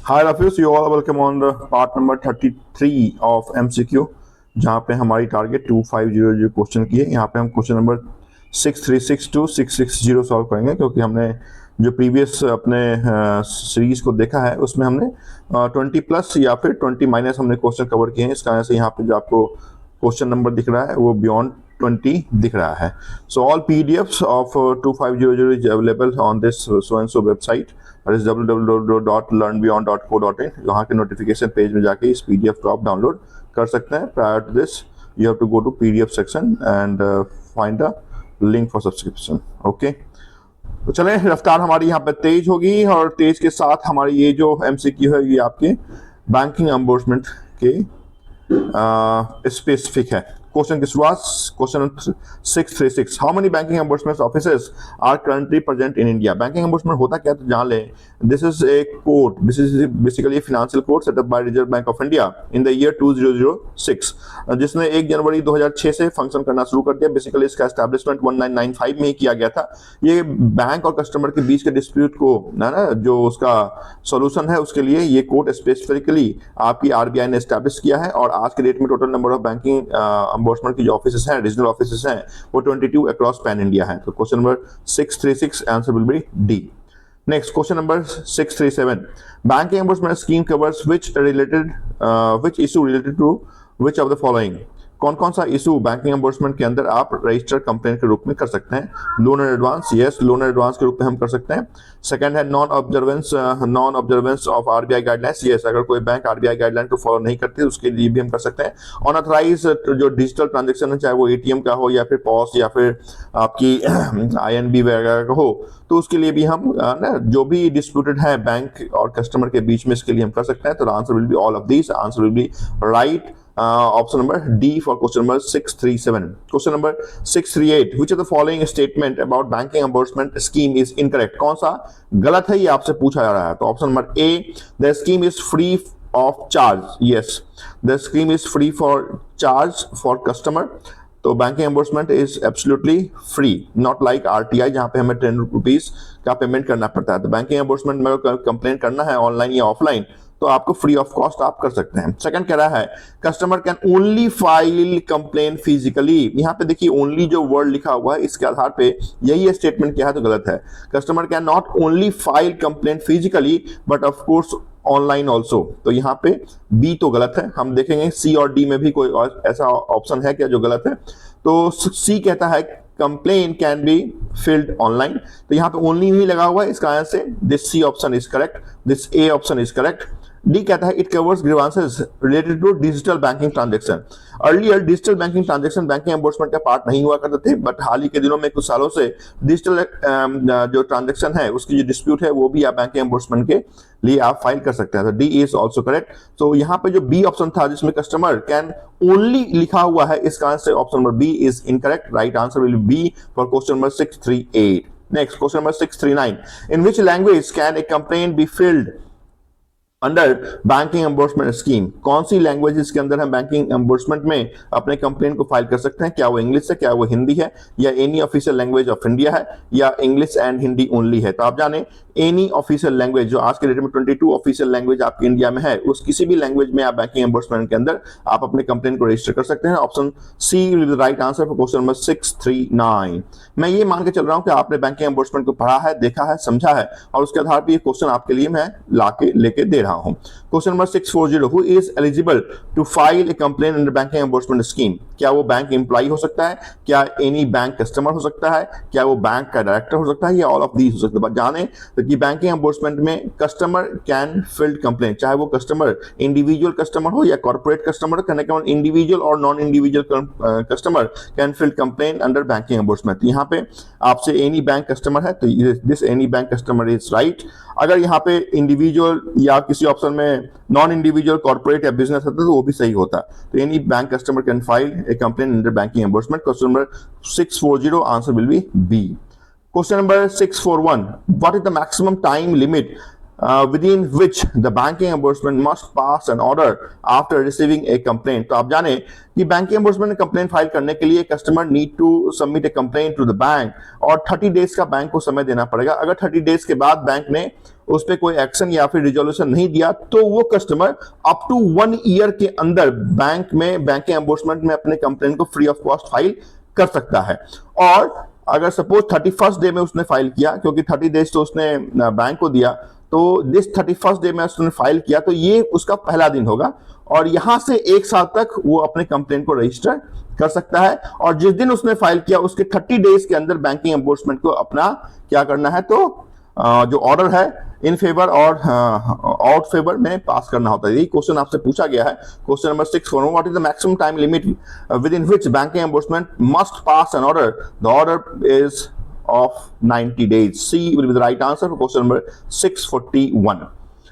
Hi Rafis, you all welcome on the part number 33 of MCQ, जहाँ पे हमारी target 2500 question की है। यहाँ पे हम क्वेश्चन नंबर 636 टू 660 सॉल्व करेंगे, क्योंकि हमने जो प्रीवियस अपने सीरीज को देखा है उसमें हमने 20 प्लस या फिर 20 माइनस हमने क्वेश्चन कवर किए हैं। इस कारण से यहाँ पे जो आपको क्वेश्चन नंबर दिख रहा है वो बियॉन्ड 20 दिख रहा है। So all PDFs of 2500 is available on this so and so website, that is www.learnbeyond.co.in। यहाँ के नोटिफिकेशन पेज में जाके इस PDF को आप डाउनलोड कर सकते हैं। Prior to this you have to go to PDF section and find the link for subscription. Okay, तो चलें, रफ्तार हमारी यहाँ पे तेज होगी और तेज के साथ हमारी ये जो MCQ है ये आपके बैंकिंग एम्बर्समेंट के स्पेसिफिक है। क्वेश्चन की शुरुआत, question 636, how many banking ombudsman offices are currently present in India. Banking ombudsman होता क्या है तो जान लें। This is a code, this is basically financial code set up by Reserve Bank of India in the year 2006, जिसने 1 जनवरी 2006 से function करना शुरू कर दिया। बेसिकली इसका एस्टैब्लिशमेंट 1995 में ही किया गया था। ये बैंक और कस्टमर के बीच के डिस्प्यूट को ना जो उसका सॉल्यूशन है उसके लिए ये कोड स्पेसिफिकली आपकी RBI ने एस्टैब्लिश किया है। और आज के डेट में टोटल नंबर ऑफ बैंकिंग एम्बर्समेंट की जो ऑफिसेस हैं, रीजनल ऑफिसेस हैं, वो 22 अक्रॉस पैन इंडिया है। तो question number 636 answer will be D. Next question number 637, banking ombudsman scheme covers which issue related to which of the following। कौन कौन सा इशू बैंकिंग एम्बर्समेंट के अंदर आप रजिस्टर्ड कंप्लेंट के रूप में कर सकते हैं। Loan and advance, yes, loan and advance के रूप में हम कर सकते हैं। सेकंड है non observance of RBI guidelines, yes, अगर कोई बैंक RBI गाइडलाइन को फॉलो नहीं करती उसके लिए भी हम कर सकते हैं। अनऑथराइज जो डिजिटल ट्रांजेक्शन है, चाहे वो ATM का हो या फिर POS या फिर आपकी INB वगैरह का हो, तो उसके लिए भी हम ना जो भी डिस्प्यूटेड है बैंक और कस्टमर के बीच में, इसके लिए हम कर सकते हैं। तो answer will be all of these, answer will B right. Option number D for question number 637. Question number 638, which of the following statement about banking reimbursement scheme is incorrect। कौन सा गलत है ये आपसे पूछा जा रहा है। तो option number A, the scheme is free of charge, yes, the scheme is free for charge for customer। तो banking ombudsman is absolutely free, not like RTI जहां पे हमें 10 रुपीज का पेमेंट करना पड़ता है। तो बैंकिंग एम्बर्समेंट में कंप्लेंट करना है ऑनलाइन या ऑफलाइन तो आपको फ्री ऑफ कॉस्ट आप कर सकते हैं। सेकंड कह रहा है customer can only file complain physically. यहाँ पे देखिए ओनली जो वर्ड लिखा हुआ है इसके आधार पे यही स्टेटमेंट क्या है तो गलत है। Customer can not only file complain physically but of course online also. तो यहाँ पे बी तो गलत है। हम देखेंगे सी और डी में भी कोई और ऐसा ऑप्शन है क्या जो गलत है। तो सी कहता है complain can be filled online, तो यहाँ पे ओनली नहीं लगा हुआ है, इस कारण से this C option is correct, this A option is correct. D कहता है it covers grievances related to digital banking transaction. Earlier digital banking transaction banking ombudsman का पार्ट नहीं हुआ करते थे, बट हाल ही के दिनों में कुछ सालों से डिजिटल जो ट्रांजेक्शन है उसकी जो डिस्प्यूट है वो भी आप बैंकिंग एम्बर्समेंट के लिए आप फाइल कर सकते हैं। तो डी इज ऑल्सो करेक्ट। तो यहाँ पे जो बी ऑप्शन था जिसमें कस्टमर कैन ओनली लिखा हुआ है, इस कारण से option number B is incorrect. Right answer will be for question number 638। Next question number 639, in which language can a complaint be filed under banking ombudsman scheme. कौन सी लैंग्वेजेस के अंदर हम बैंकिंग एम्बर्समेंट में अपने कंप्लेंट को फाइल कर सकते हैं। क्या वो इंग्लिश है, क्या वो हिंदी है, या any official language of India है, या इंग्लिश एंड हिंदी ओनली है। तो आप जाने एनी ऑफिशियल लैंग्वेज, जो आज के डेट में 22 ऑफिशियल लैंग्वेज आपकी इंडिया में है, उस किसी भी लैंग्वेज में आप बैंकिंग एम्बर्समेंट के अंदर आप अपने कंप्लेंट को रजिस्टर कर सकते हैं। Option C will be the right answer for question number 639। मैं ये मान के चल रहा हूं कि आपने बैंकिंग एम्बर्समेंट को पढ़ा है, देखा है, समझा है, और उसके आधार पर ये क्वेश्चन आपके लिए मैं लेके दे रहा हूं। Question number 640, who is eligible to file a complaint under banking ombudsman scheme. क्या वो बैंक एम्प्लॉय हो सकता है, क्या एनी बैंक कस्टमर हो सकता है, क्या वो बैंक का डायरेक्टर हो सकता है, या ऑल ऑफ दीज हो सकता है। जाने कि बैंकिंग एम्बर्समेंट में कस्टमर कैन फिल्ड कंप्लेंट, चाहे वो कस्टमर इंडिविजुअल कस्टमर हो या कॉर्पोरेट कस्टमर, कहने का इंडिविजुअल और non individual customer can filed complaint under banking ombudsman. यहाँ पे आपसे एनी बैंक कस्टमर है तो this any bank customer is right. अगर यहाँ पे इंडिविजुअल या किसी ऑप्शन में नॉन इंडिविजुअल कॉर्पोरेट या बिजनेस होता तो वो भी सही होता। तो any bank customer can file a complaint under banking ombudsman. Question number 640 answer will be B. Question number 641, what is the maximum time limit within which the banking ombudsman must pass an order after receiving a complaint। तो आप जाने कि banking एम्बर्समेंट में complaint file करने के लिए customer need to submit a complaint to the bank और 30 days का बैंक को समय देना पड़ेगा। अगर 30 डेज के बाद बैंक ने उस पर कोई एक्शन या फिर रिजोल्यूशन नहीं दिया तो वो कस्टमर अप टू 1 ईयर के अंदर बैंक में बैंकिंग एम्बर्समेंट में अपने कंप्लेंट को फ्री ऑफ कॉस्ट फाइल कर सकता है। और अगर सपोज 31st डे में उसने फाइल किया, क्योंकि 30 डेज तो उसने बैंक को दिया, तो जिस 31st डे में उसने फाइल किया तो ये उसका पहला दिन होगा और यहां से 1 साल तक वो अपने कंप्लेंट को रजिस्टर कर सकता है। और जिस दिन उसने फाइल किया उसके 30 डेज के अंदर बैंकिंग एम्बर्समेंट को अपना क्या करना है, तो जो ऑर्डर है इन फेवर और आउट फेवर में पास करना होता है। यही क्वेश्चन आपसे पूछा गया है। Question number 6, what is the maximum time limit within which banking ombudsman must pass an order? The order is of 90 days. C will be the right answer for question number 641.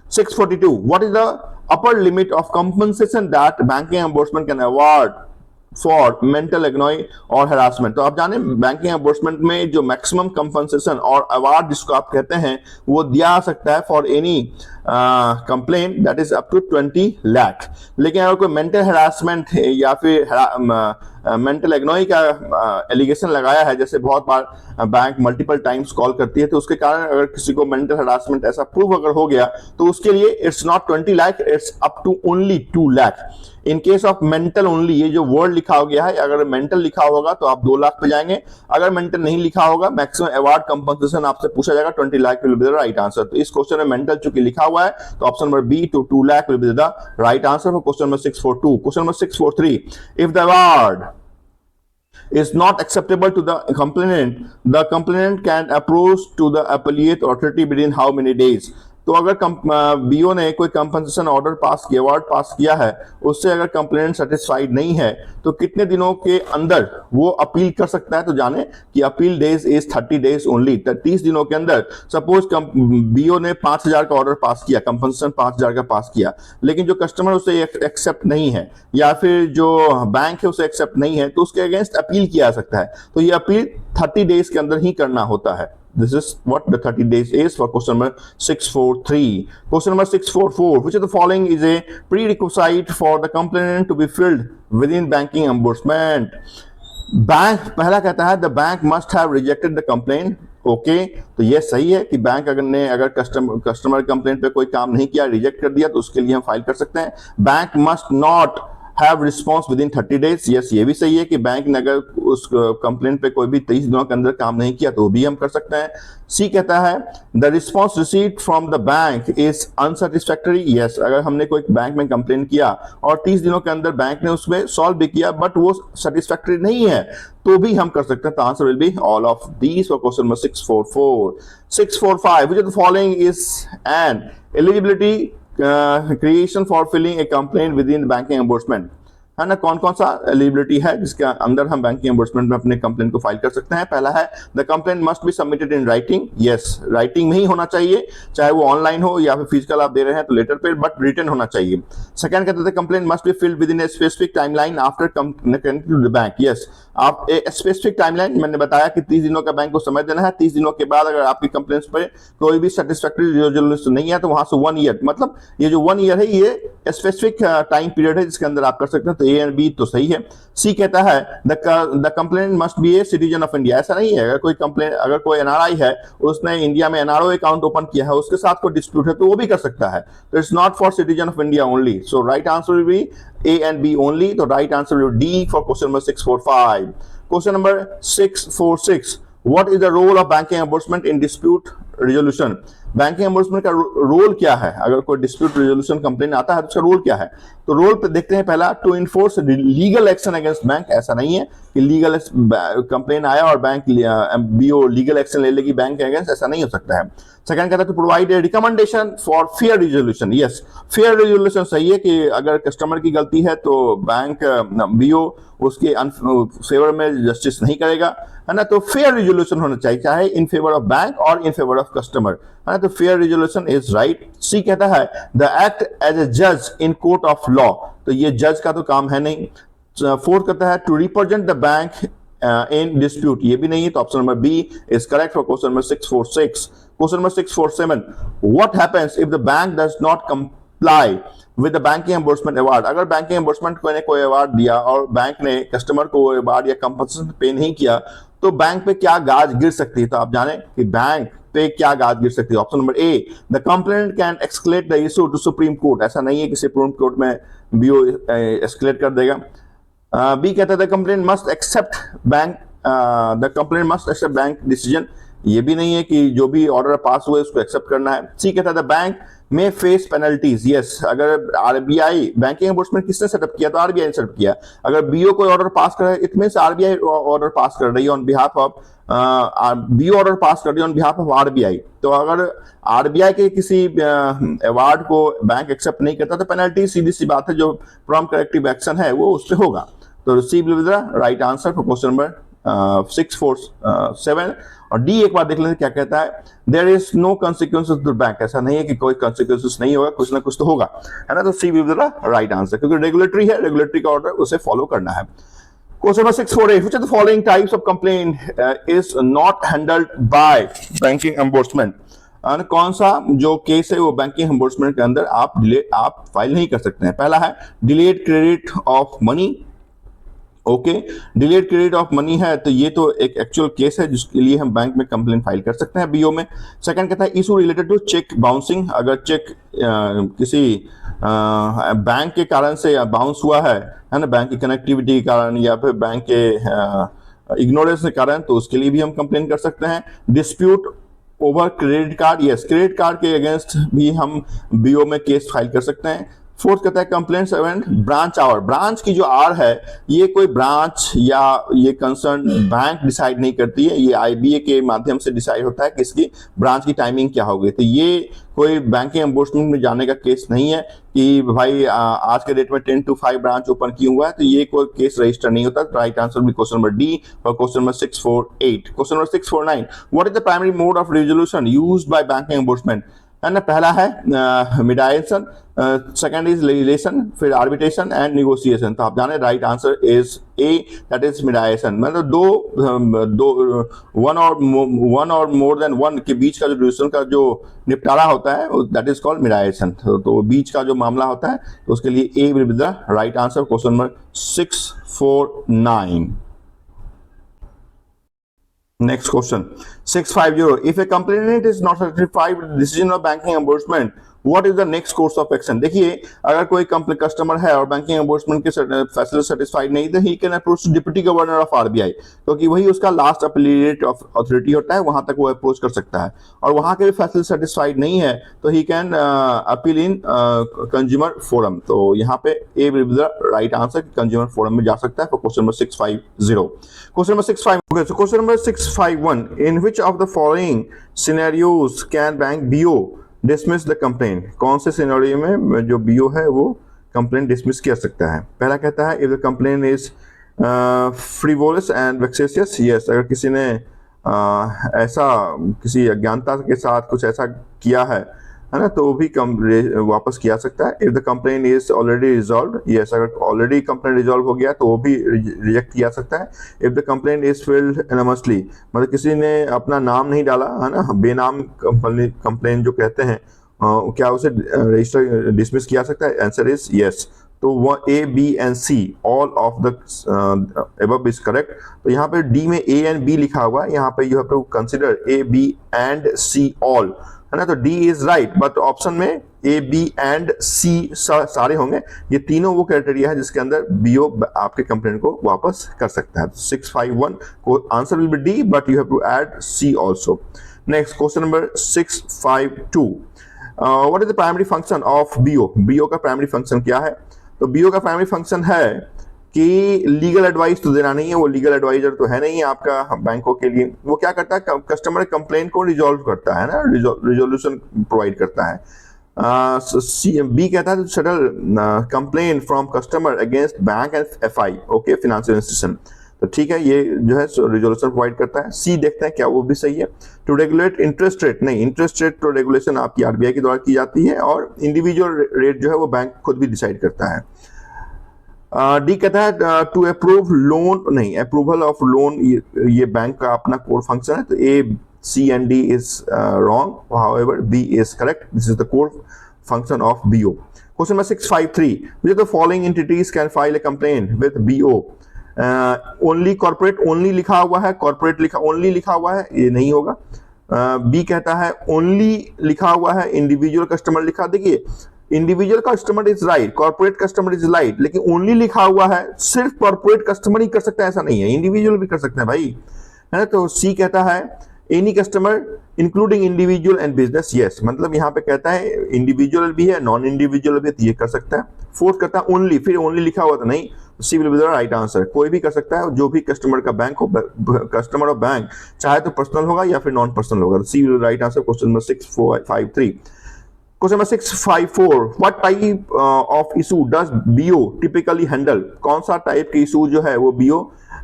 642. What is the upper limit of compensation that banking ombudsman can award for mental agony और harassment? तो आप जाने banking एम्बर्समेंट में जो maximum compensation और award जिसको आप कहते हैं वो दिया जा सकता है for any complaint that is up to 20 lakh. लेकिन अगर कोई मेंटल हरासमेंट या फिर मेंटल एग्नॉय का एलिगेशन लगाया है, जैसे बहुत बार बैंक मल्टीपल टाइम्स कॉल करती है, तो उसके कारण अगर किसी को मेंटल हरासमेंट ऐसा प्रूव अगर हो गया तो उसके लिए it's not 20 lakh, it's up to only 2 lakh. In case of mental only, ये जो वर्ड लिखा हो गया है, अगर मेंटल लिखा होगा तो आप 2 लाख पे जाएंगे, अगर मेंटल नहीं लिखा होगा मैक्सिमम अवार्ड कंपनसेशन आपसे पूछा जाएगा 20 lakh will be the right answer. तो इस क्वेश्चन में मेंटल चूंकि लिखा हुआ है तो option number B to 2 lakh will be the right answer for question number 642। क्वेश्चन नंबर 643, if the award is not acceptable to the complainant can approach to the appellate authority within how many days? तो अगर BO ने कोई compensation order pass किया, award पास किया है, उससे अगर कंप्लेनेंट सेटिस्फाइड नहीं है तो कितने दिनों के अंदर वो अपील कर सकता है? तो जाने कि appeal days is 30 days only, 30 दिनों के अंदर। सपोज बीओ ने 5000 का ऑर्डर पास किया, कंपनसेशन 5000 का पास किया, लेकिन जो कस्टमर उसे एक्सेप्ट नहीं है या फिर जो बैंक है उसे एक्सेप्ट नहीं है, तो उसके अगेंस्ट अपील किया जा सकता है। तो ये अपील 30 डेज के अंदर ही करना होता है। This is what the 30 days is for question number 643. Question number 644. Which of the following is a prerequisite for the complainant to be filled within banking ombudsman? Bank पहला कहता है the bank must have rejected the complaint. Okay तो ये सही है कि bank अगर customer complaint पे कोई काम नहीं किया, रिजेक्ट कर दिया, तो उसके लिए हम फाइल कर सकते हैं। Bank must not have response with in 30 days. Yes, ये भी सही है कि बैंक ने अगर उस कंप्लेंट पे कोई भी 23 दिनों के अंदर काम नहीं किया तो भी हम कर सकते हैं। सी कहता है the response received from the bank is unsatisfactory. Yes, अगर हमने कोई बैंक में कंप्लेंट किया और 30 दिनों के अंदर बैंक ने उसमें सॉल्व भी किया बट वो सेटिस्फैक्टरी नहीं है तो भी हम कर सकते हैं। तो answer will be all of these for question number 644। 645, which of the following is an eligibility creation for filing a complaint within banking ombudsman? है ना, कौन कौन सा एलिजिबिलिटी है जिसके अंदर हम बैंकिंग एम्बर्समेंट में अपने कंप्लेंट को फाइल कर सकते हैं? पहला है the complaint must be submitted in writing. Yes, writing में ही होना चाहिए, चाहे वो ऑनलाइन हो या फिर फिजिकल आप दे रहे हैं तो लेटर पे, बट रिटन होना चाहिए। सेकंड कहते थे complaint must be filled within a specific timeline after connecting to the bank. Yes, आप स्पेसिफिक टाइमलाइन, मैंने बताया कि 30 दिनों का बैंक को समय देना है। 30 दिनों के बाद अगर आपकी कंप्लेंट्स पे कोई भी सेटिस्फैक्टरी रिजोल्यूशन नहीं है तो वहां से 1 ईयर, मतलब ये जो 1 ईयर है ये स्पेसिफिक टाइम पीरियड है जिसके अंदर आप कर सकते हैं। तो ए एंड बी तो सही है। सी कहता है the complaint must B a citizen of India. ऐसा नहीं है, अगर कोई एनआरआई है, उसने इंडिया में एनआरओ अकाउंट ओपन किया है, उसके साथ कोई डिस्प्यूट है तो वो भी कर सकता है। तो it's not for citizen of India only. So right answer will B A and B only. तो right answer will be D for question number 645. Question number 646. What is the role of banking ombudsman in dispute resolution? Banking ombudsman का role क्या है? अगर कोई dispute resolution complain आता है तो उसका रोल क्या है? तो रोल पे देखते हैं पहला, to enforce legal action against bank. ऐसा नहीं है कि लीगल कंप्लेन आया और बैंक बीओ लीगल एक्शन ले लेगी बैंक के अगेंस्ट, ऐसा नहीं हो सकता है। सेकंड कहता है to provide a recommendation for fair resolution. Yes, fair resolution सही है कि अगर कस्टमर की गलती है तो बैंक बीओ उसके फेवर में जस्टिस नहीं करेगा, है ना। तो फेयर रिजोल्यूशन होना चाहिए, चाहे इन फेवर ऑफ बैंक और इन फेवर ऑफ कस्टमर, है ना। तो फेयर रिजोल्यूशन इज राइट। सी कहता है द एक्ट एज ए जज इन कोर्ट ऑफ लॉ। तो ये जज का तो काम है नहीं। फोर्थ कहता है to represent the bank in dispute, ये भी नहीं है। तो option number B is correct for question number 646. Question number 647, what happens if the bank does not comply with the banking embarrassment award? अगर बैंकिंग एम्बर्समेंट को ने कोई अवार्ड दिया और बैंक ने कस्टमर को अवार्ड या कंपनसेशन पे नहीं किया तो बैंक पे क्या गाज गिर सकती है? तो आप जाने कि बैंक पे क्या गाज गिर सकती है? Option number A, the complaint can escalate the issue to supreme court. ऐसा नहीं है कि सुप्रीम कोर्ट में बीओ एक्सकेलेट कर देगा। बी कहता है the complaint must accept bank decision. ये भी नहीं है कि जो भी ऑर्डर पास हुए उसको एक्सेप्ट करना है। सी कहता है द बैंक में फेस पेनल्टीज। यस, अगर आरबीआई, बैंकिंग एनफोर्समेंट किसने सेटअप किया? तो आरबीआई ने सेटअप किया। अगर बीओ कोई ऑर्डर पास कर रहा है, it means RBI order pass कर रही है on behalf of BO, order pass कर रही है ऑन बिहाफ ऑफ आरबीआई। तो अगर आरबीआई के किसी अवार्ड को बैंक एक्सेप्ट नहीं करता तो पेनल्टी सीधी सी बात है, जो प्रॉम्प्ट करेक्टिव एक्शन है वो उस पर होगा। तो C will be the right answer for question number 6, 4, 7। और डी एक बार देख लेते क्या कहता है, there is no consequences to bank. ऐसा नहीं है कि कोई कंसिक्वेंसेस नहीं होगा, कुछ ना कुछ तो होगा, है ना। तो C will be the right answer, क्योंकि रेगुलेटरी है, रेगुलेटरी का ऑर्डर उसे फॉलो करना है। Question number 648, which of the following types of complaint is not handled by banking ombudsman? कौन सा जो केस है वो बैंकिंग एम्बोर्समेंट के अंदर आप फाइल नहीं कर सकते हैं? पहला है delayed credit of money. Okay, delayed credit of money है तो ये तो एक एक्चुअल केस है जिसके लिए हम बैंक में कंप्लेंट फाइल कर सकते हैं बीओ में। सेकंड कहता है issue related to cheque bouncing. अगर चेक किसी बैंक के कारण से बाउंस हुआ है ना, बैंक की कनेक्टिविटी के कारण या फिर बैंक के इग्नोरेंस के कारण, तो उसके लिए भी हम कंप्लेंट कर सकते हैं। Dispute over credit card, yes, credit card के अगेंस्ट भी हम बीओ में केस फाइल कर सकते हैं। फोर्थ कहता है कंप्लेंट्स अवेंट ब्रांच आवर। ब्रांच की जो आर है ये कोई ब्रांच या ये कंसर्न बैंक डिसाइड नहीं करती है, ये आईबीए के माध्यम से डिसाइड होता है कि इसकी ब्रांच की टाइमिंग क्या होगी। तो ये कोई बैंकिंग एम्बोर्समेंट में जाने का केस नहीं है कि भाई आज के डेट में 10 to 5 ब्रांच ओपन की हुआ है, तो ये कोई केस रजिस्टर नहीं होता। राइट आंसर भी क्वेश्चन नंबर डी और question number 648। Question number 649, what is the primary mode of resolution used by banking ombudsman? है ना, पहला है मिडाइजेशन, सेकंड इज लिटिगेशन, फिर आर्बिट्रेशन एंड निगोशिएशन। तो आप जाने right answer is A, that is mediation. मतलब वन और मोर देन वन के बीच का जो डिसीजन का जो निपटारा होता है दैट इज कॉल्ड मिडाइजेशन। तो बीच का जो मामला होता है तो उसके लिए A will be the right answer, question number 649। Next question 650, if a complainant is not satisfied with the decision of banking ombudsman, what is the next course of action? देखिए, अगर कोई कस्टमर है और बैंकिंग एम्बोर्समेंट के फैसले satisfied नहीं, तो he can approach deputy governor of RBI, क्योंकि वही उसका लास्ट अपीलेट अथॉरिटी होता है, वहां तक वो अप्रोच कर सकता है। और वहां के भी फैसले सेटिस्फाइड नहीं है तो he can appeal in consumer forum. तो यहाँ पे A will be the right answer, consumer forum में जा सकता है for question number 650। Question number 65, so question number 651, in which of the following scenarios can bank BO dismiss the complaint? कौन से scenario में जो BO है वो कंप्लेंट डिसमिस कर सकता है? पहला कहता है if the complaint is frivolous and vexatious, yes, अगर किसी ने ऐसा किसी अज्ञानता के साथ कुछ ऐसा किया है ना, तो वो भी वापस किया सकता है। If the complaint is already resolve, yes, अगर ऑलरेडी कंप्लेंट रिजॉल्व हो गया तो वो भी रिजेक्ट किया सकता है। If the complaint is filed anonymously, मतलब किसी ने अपना नाम नहीं डाला है ना, बेनाम कंप्लेंट जो कहते हैं, क्या उसे रजिस्टर डिसमिस किया सकता है? Answer is yes. तो वो A, B and C all of the above is correct. तो यहाँ पे डी में ए एंड बी लिखा हुआ है, यहाँ पे you have to consider A, B and C all, है ना। तो D is right, but option में ए, बी एंड सी सारे होंगे। ये तीनों वो क्राइटेरिया है जिसके अंदर बीओ आपके कंप्लेंट को वापस कर सकता है। 651 को answer will be D, but you have to add C also. Next question number 652, what is the primary function of BO? BO का प्राइमरी फंक्शन क्या है? तो बीओ का प्राइमरी फंक्शन है कि लीगल एडवाइस तो देना नहीं है, वो लीगल एडवाइजर तो है नहीं आपका बैंकों के लिए। वो क्या करता है, कस्टमर कंप्लेंट को रिजॉल्व करता है ना, रिजोल्यूशन प्रोवाइड करता है। बी कहता है settle complaint from customer against bank and FI, okay, financial institution. तो ठीक है, ये जो है रिजोल्यूशन प्रोवाइड करता है। सी देखते हैं क्या वो भी सही है। टू रेगुलेट इंटरेस्ट रेट, नहीं, इंटरेस्ट रेट तो रेगुलेशन आपकी आरबीआई के द्वारा की जाती है, और इंडिविजुअल रेट जो है वो बैंक खुद भी डिसाइड करता है। डी कहता है टू अप्रूव लोन, नहीं, अप्रूवल ऑफ लोन ये बैंक का अपना कोर फंक्शन है। तो A, C and D is wrong, however B is correct. This is the core function of BO. Question number 653, which of the following entities can file a complaint with BO? Only corporate, only लिखा हुआ है, corporate लिखा only लिखा हुआ है, ये नहीं होगा। बी कहता है ओनली लिखा हुआ है, इंडिविजुअल कस्टमर लिखा, देखिए individual customer is right, corporate customer is right, लेकिन ओनली लिखा हुआ है, सिर्फ कॉर्पोरेट कस्टमर ही कर सकता है ऐसा नहीं है, इंडिविजुअल भी कर सकते हैं भाई, है ना। तो सी कहता है any customer including individual and business, yes, मतलब यहाँ पे कहता है इंडिविजुअल भी है, नॉन इंडिविजुअल भी है, तो ये कर सकता है। फोर्थ कहता है ओनली, फिर ओनली लिखा हुआ था नहीं, C will be the right answer, कोई भी कर सकता है, जो भी कस्टमर का बैंक हो, कस्टमर ऑफ बैंक, चाहे तो पर्सनल होगा या फिर नॉन पर्सनल होगा, C will right answer question number 653। Question number 654, what type of issue does BO typically handle, कौन सा टाइप के इशू जो है वो बीओ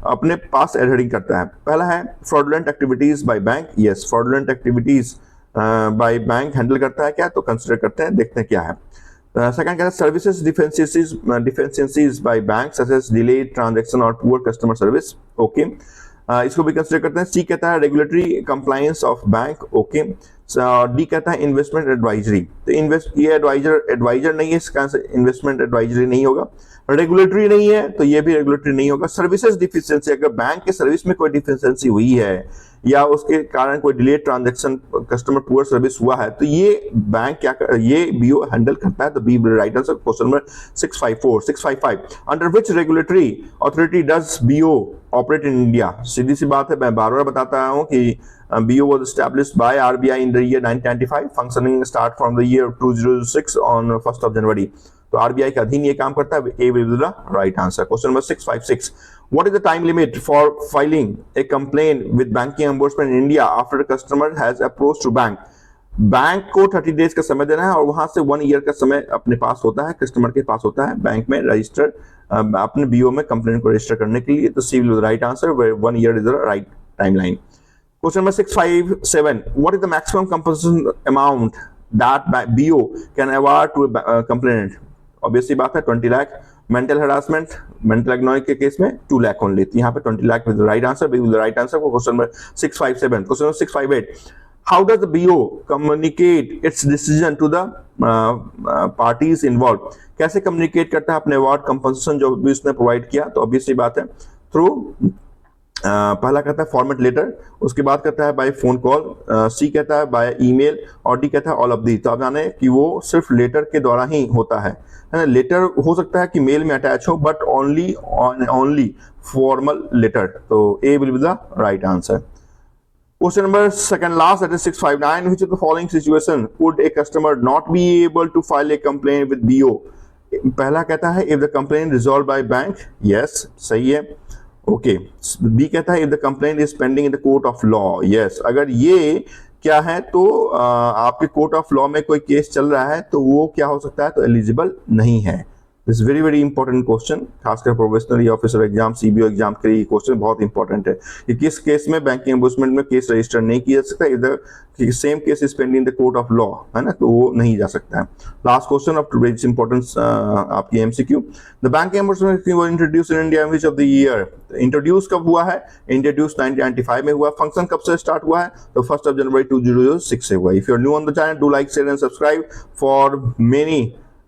अपने पास एडहरिंग करता है। पहला है fraudulent activities by bank, yes, fraudulent activities by bank handle करता है क्या, तो कंसिडर करते हैं, देखते हैं क्या है। सेकंड कहता है services deficiencies by bank such as delayed transaction और पुअर कस्टमर सर्विस, ओके, इसको भी कंसिडर करते हैं। सी कहता है regulatory compliance of bank, okay. D कहता है इन्वेस्टमेंट एडवाइजरी, तो ये एडवाइजर नहीं है, इसका आंसर इन्वेस्टमेंट एडवाइजरी नहीं होगा। रेगुलेटरी नहीं है तो ये भी रेगुलेटरी नहीं होगा। सर्विसेज डिफिशिएंसी, अगर बैंक के सर्विस में कोई डिफिशिएंसी हुई है या उसके कारण कोई delayed transaction, customer poor service हुआ है, तो ये बैंक क्या कर, ये बीओ हैंडल करता है, तो B right answer question number 655। Under which regulatory authority does BO operate in India, सीधी सी बात है, मैं बार बार बताता हूं कि BO was established by RBI in the year 1995, functioning start from the year 2006 on 1st of January. तो RBI के अधीन ये काम करता है, A will be the right answer. Question number 656. What is the time limit for filing a complaint with banking ombudsman in India after a customer has approached to bank? Bank को 30 days का समय देना है और वहां से 1 year का समय अपने पास होता है, कस्टमर के पास होता है बैंक में रजिस्टर, अपने BO में कंप्लेंट को रजिस्टर करने के लिए, तो C will be the right answer, 1 year is the right timeline. Question number 657. What is the maximum compensation amount that BO can award to a complainant? Obviously बात है 20 lakh. Mental harassment, mental एग्नोइक के case में 2 lakh only, तो यहाँ पे 20 lakh with the right answer, be with the right answer. Question number 657। Question number 658. How does the BO communicate its decision to the parties involved? कैसे communicate करता है अपने अवार्ड कंपनसेशन जो भी उसने प्रोवाइड किया, तो ऑब्वियसली बात है थ्रू पहला कहता है फॉर्मेट लेटर, उसके बाद कहता है बाय फोन कॉल, सी कहता है बाय ईमेल और डी कहता है ऑल ऑफ दी। तो आप जाने कि वो सिर्फ लेटर के द्वारा ही होता है ना, लेटर हो सकता है कि मेल में अटैच हो, बट ओनली फॉर्मल लेटर, तो A will be the right answer. Question number second last, that is 659. Which of the following situation would a customer not be able to file a complaint with BO? पहला कहता है if the complaint resolved by bank, yes, सही है, okay. B कहता है if the complaint is pending in the court of law, yes, अगर ये क्या है तो आपके कोर्ट ऑफ लॉ में कोई केस चल रहा है तो वो क्या हो सकता है, तो एलिजिबल नहीं है। This very very important question, खासकर probationary officer exam, CBO exam के लिए क्वेश्चन बहुत इंपॉर्टेंट है कि किस केस में बैंकिंग एम्बुसमेंट में केस रजिस्टर नहीं किया जा सकता, इधर same case is pending in the court of law, है ना, तो वो नहीं जा सकता है। Last question of today's importance आपकी MCQ, the banking ombudsman was introduced in India in which of the year, introduce कब हुआ है, इंट्रोड्यूस 1995 में हुआ। फंक्शन कब से स्टार्ट हुआ है, तो 1 जनवरी 2006 से हुआ। If you are new on the channel, do like, share and subscribe for many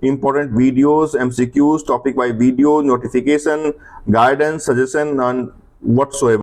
important videos, MCQs, topic by video, notification, guidance, suggestion, and whatsoever.